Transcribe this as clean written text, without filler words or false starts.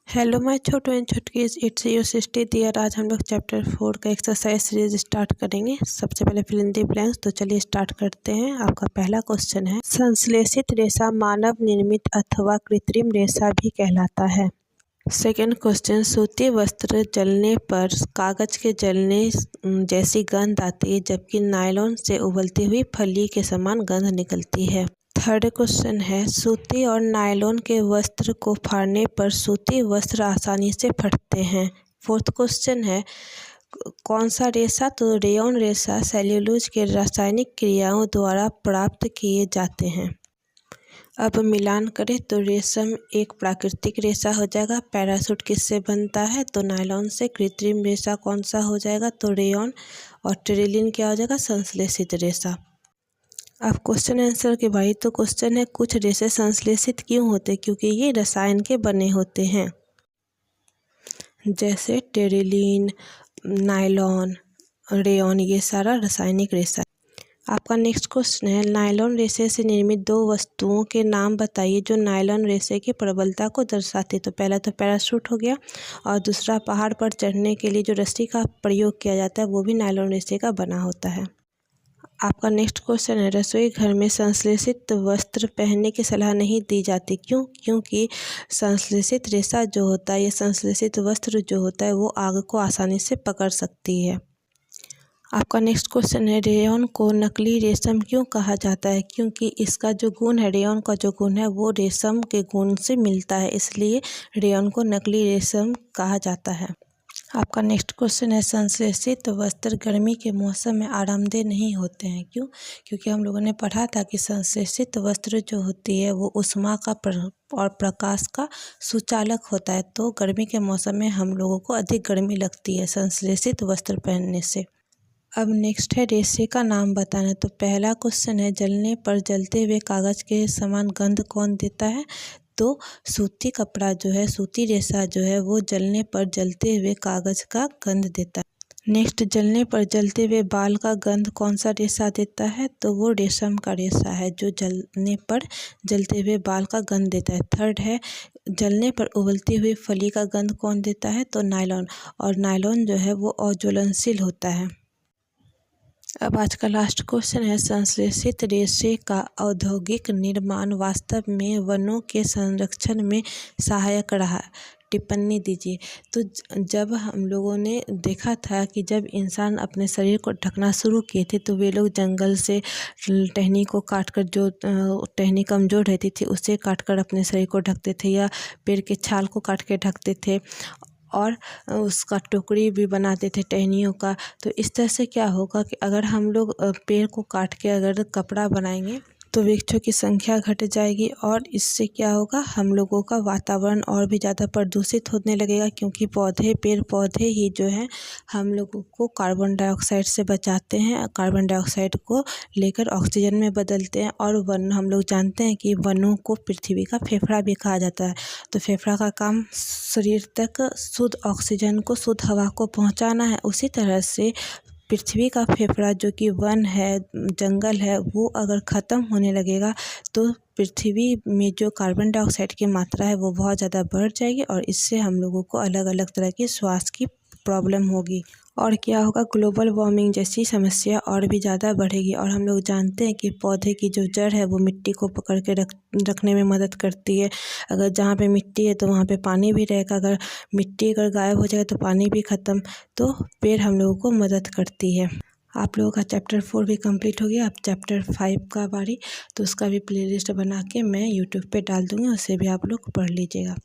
Hello my chhotu and chhutkis, it's your sisty dear. आज हम लोग चैप्टर 4 का एक्सरसाइज सीरीज स्टार्ट करेंगे। सबसे पहले फिल इन द ब्लैंक्स। तो चलिए स्टार्ट करते हैं। आपका पहला क्वेश्चन है, संश्लेषित रेशा मानव निर्मित अथवा कृत्रिम रेशा भी कहलाता है। सेकेंड क्वेश्चन, सूती वस्त्र जलने पर कागज के जलने जैसी गंध आती है, जबकि नायलॉन से उबलती हुई फली के समान गंध निकलती है। थर्ड क्वेश्चन है, सूती और नायलॉन के वस्त्र को फाड़ने पर सूती वस्त्र आसानी से फटते हैं। फोर्थ क्वेश्चन है, कौन सा रेशा? तो रेयॉन रेशा सेल्यूलोज के रासायनिक क्रियाओं द्वारा प्राप्त किए जाते हैं। अब मिलान करें तो रेशम एक प्राकृतिक रेशा हो जाएगा। पैराशूट किससे बनता है? तो नायलॉन से। कृत्रिम रेशा कौन सा हो जाएगा? तो रेयॉन। और टेरिलिन क्या हो जाएगा? संश्लेषित रेशा। अब क्वेश्चन आंसर के भाई, तो क्वेश्चन है, कुछ रेशे संश्लेषित क्यों होते? क्योंकि ये रसायन के बने होते हैं, जैसे टेरिलिन, नायलॉन, रेयॉन, ये सारा रासायनिक रेशा। आपका नेक्स्ट क्वेश्चन है, नायलॉन रेशे से निर्मित दो वस्तुओं के नाम बताइए जो नायलॉन रेशे की प्रबलता को दर्शाते। तो पहला तो पैराशूट हो गया, और दूसरा पहाड़ पर चढ़ने के लिए जो रस्सी का प्रयोग किया जाता है वो भी नायलॉन रेशे का बना होता है। आपका नेक्स्ट क्वेश्चन है, रसोई घर में संश्लेषित वस्त्र पहनने की सलाह नहीं दी जाती। क्यों? क्योंकि संश्लेषित रेशा जो होता है, या संश्लेषित वस्त्र जो होता है, वो आग को आसानी से पकड़ सकती है। आपका नेक्स्ट क्वेश्चन है, रेयॉन को नकली रेशम क्यों कहा जाता है? क्योंकि इसका जो गुण है, रेयॉन का जो गुण है, वो रेशम के गुण से मिलता है, इसलिए रेयॉन को नकली रेशम कहा जाता है। आपका नेक्स्ट क्वेश्चन है, संश्लेषित वस्त्र गर्मी के मौसम में आरामदेह नहीं होते हैं। क्यों? क्योंकि हम लोगों ने पढ़ा था कि संश्लेषित वस्त्र जो होती है वो ऊष्मा का और प्रकाश का सुचालक होता है, तो गर्मी के मौसम में हम लोगों को अधिक गर्मी लगती है संश्लेषित वस्त्र पहनने से। अब नेक्स्ट है, रेशे का नाम बताना। तो पहला क्वेश्चन है, जलने पर जलते हुए कागज के समान गंध कौन देता है? तो सूती कपड़ा जो है, सूती रेशा जो है, वो जलने पर जलते हुए कागज का गंध देता है। नेक्स्ट, जलने पर जलते हुए बाल का गंध कौन सा रेशा देता है? तो वो रेशम का रेशा है जो जलने पर जलते हुए बाल का गंध देता है। थर्ड है, जलने पर उबलती हुई फली का गंध कौन देता है? तो नायलॉन। और नायलॉन जो है वो अज्वलनशील होता है। अब आज का लास्ट क्वेश्चन है, संश्लेषित रेशे का औद्योगिक निर्माण वास्तव में वनों के संरक्षण में सहायक रहा। टिप्पणी दीजिए। तो जब हम लोगों ने देखा था कि जब इंसान अपने शरीर को ढकना शुरू किए थे, तो वे लोग जंगल से टहनी को काटकर, जो टहनी कमज़ोर रहती थी उससे काटकर अपने शरीर को ढकते थे, या पेड़ के छाल को काट के ढकते थे, और उसका टोकरी भी बनाते थे टहनियों का। तो इस तरह से क्या होगा कि अगर हम लोग पेड़ को काट के अगर कपड़ा बनाएंगे तो वृक्षों की संख्या घट जाएगी, और इससे क्या होगा, हम लोगों का वातावरण और भी ज़्यादा प्रदूषित होने लगेगा। क्योंकि पेड़ पौधे ही जो हैं हम लोगों को कार्बन डाइऑक्साइड से बचाते हैं, कार्बन डाइऑक्साइड को लेकर ऑक्सीजन में बदलते हैं। और हम लोग जानते हैं कि वनों को पृथ्वी का फेफड़ा भी कहा जाता है। तो फेफड़ा का काम शरीर तक शुद्ध ऑक्सीजन को, शुद्ध हवा को पहुंचाना है। उसी तरह से पृथ्वी का फेफड़ा जो कि वन है, जंगल है, वो अगर ख़त्म होने लगेगा तो पृथ्वी में जो कार्बन डाइऑक्साइड की मात्रा है वो बहुत ज़्यादा बढ़ जाएगी, और इससे हम लोगों को अलग अलग तरह की श्वास की प्रॉब्लम होगी। और क्या होगा, ग्लोबल वार्मिंग जैसी समस्या और भी ज़्यादा बढ़ेगी। और हम लोग जानते हैं कि पौधे की जो जड़ है वो मिट्टी को पकड़ के रखने में मदद करती है। अगर जहाँ पे मिट्टी है तो वहाँ पे पानी भी रहेगा। अगर मिट्टी गायब हो जाए तो पानी भी ख़त्म। तो पेड़ हम लोगों को मदद करती है। आप लोगों का चैप्टर 4 भी कंप्लीट हो गया। अब चैप्टर 5 का बारी, तो उसका भी प्लेलिस्ट बना के मैं यूट्यूब पे डाल दूँगी, उसे भी आप लोग पढ़ लीजिएगा।